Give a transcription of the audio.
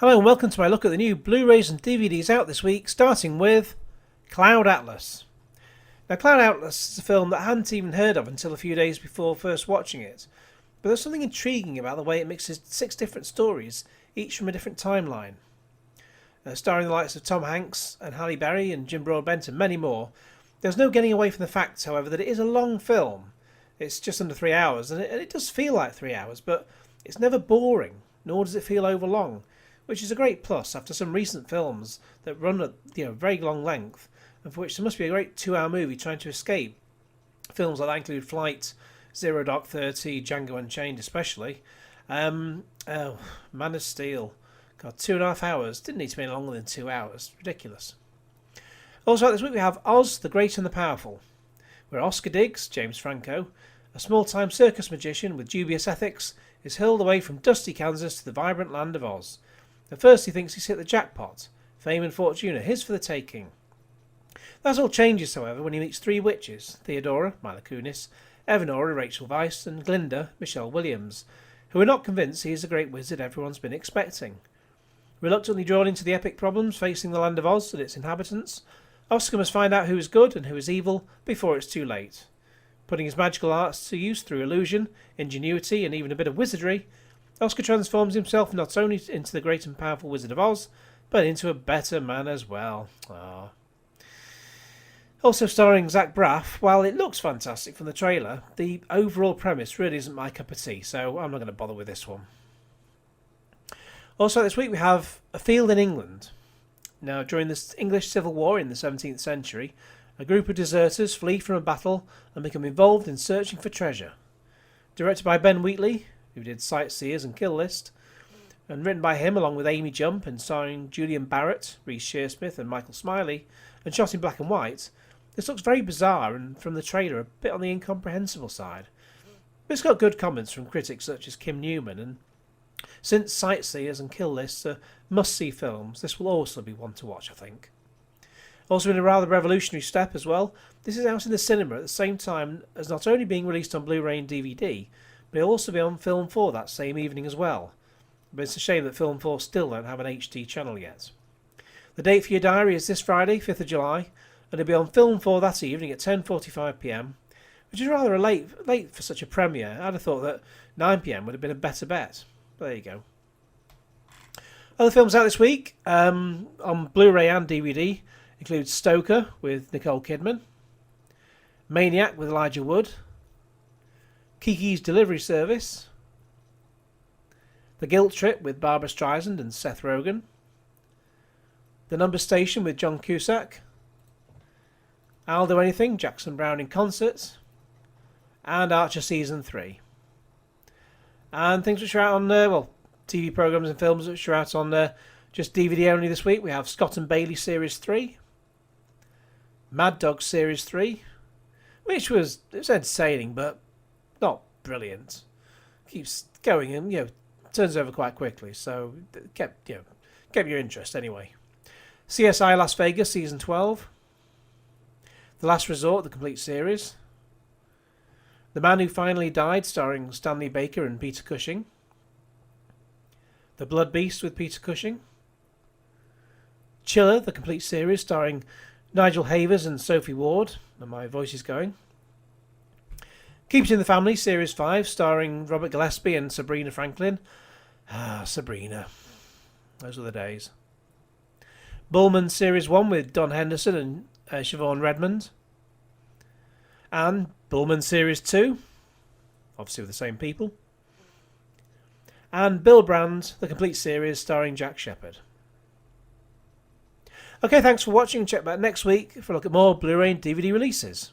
Hello and welcome to my look at the new Blu-rays and DVDs out this week, starting with Cloud Atlas. Now, Cloud Atlas is a film that I hadn't even heard of until a few days before first watching it, but there's something intriguing about the way it mixes 6 different stories, each from a different timeline. Starring the likes of Tom Hanks and Halle Berry and Jim Broadbent and many more, there's no getting away from the fact, however, that it is a long film. It's just under 3 hours, and it does feel like 3 hours, but it's never boring, nor does it feel overlong, which is a great plus after some recent films that run at very long length, and for which there must be a great 2-hour movie trying to escape. Films like that include Flight, Zero Dark 30, Django Unchained especially. Man of Steel. God, 2.5 hours. Didn't need to be any longer than 2 hours. Ridiculous. Also, this week we have Oz, the Great and the Powerful, where Oscar Diggs, James Franco, a small-time circus magician with dubious ethics, is hurled away from dusty Kansas to the vibrant land of Oz. At first he thinks he's hit the jackpot. Fame and fortune are his for the taking. That all changes, however, when he meets 3 witches, Theodora, Mila Kunis, Evanora, Rachel Weisz, and Glinda, Michelle Williams, who are not convinced he is the great wizard everyone's been expecting. Reluctantly drawn into the epic problems facing the land of Oz and its inhabitants, Oscar must find out who is good and who is evil before it's too late. Putting his magical arts to use through illusion, ingenuity, and even a bit of wizardry, Oscar transforms himself not only into the great and powerful Wizard of Oz, but into a better man as well. Aww. Also starring Zach Braff, while it looks fantastic from the trailer, the overall premise really isn't my cup of tea, so I'm not going to bother with this one. Also this week we have A Field in England. Now, during the English Civil War in the 17th century, a group of deserters flee from a battle and become involved in searching for treasure. Directed by Ben Wheatley, who did Sightseers and Kill List, and written by him along with Amy Jump and starring Julian Barrett, Reece Shearsmith and Michael Smiley, and shot in black and white, this looks very bizarre and, from the trailer, a bit on the incomprehensible side. But it's got good comments from critics such as Kim Newman, and since Sightseers and Kill List are must-see films, this will also be one to watch, I think. Also in a rather revolutionary step as well, this is out in the cinema at the same time as not only being released on Blu-ray and DVD, but it'll also be on Film 4 that same evening as well. But it's a shame that Film 4 still don't have an HD channel yet. The date for your diary is this Friday, 5th of July, and it'll be on Film 4 that evening at 10:45 p.m, which is rather late for such a premiere. I'd have thought that 9 p.m. would have been a better bet. But there you go. Other films out this week on Blu-ray and DVD include Stoker with Nicole Kidman, Maniac with Elijah Wood, Kiki's Delivery Service, The Guilt Trip with Barbara Streisand and Seth Rogen, The Number Station with John Cusack, I'll Do Anything, Jackson Browne in concert, and Archer Season 3. And things which are out on, TV programmes and films which are out on just DVD only this week. We have Scott and Bailey Series 3, Mad Dog Series 3, which was entertaining but not brilliant. Keeps going and turns over quite quickly, so kept your interest anyway. CSI Las Vegas Season 12, The Last Resort, the complete series, The Man Who Finally Died, starring Stanley Baker and Peter Cushing, The Blood Beast with Peter Cushing, Chiller, the complete series, starring Nigel Havers and Sophie Ward, and my voice is going, Keep It in the Family, Series 5, starring Robert Gillespie and Sabrina Franklin. Ah, Sabrina. Those were the days. Bullman, Series 1, with Don Henderson and Siobhan Redmond. And Bullman, Series 2, obviously with the same people. And Bill Brand, the complete series, starring Jack Shepherd. Okay, thanks for watching. Check back next week for a look at more Blu-ray and DVD releases.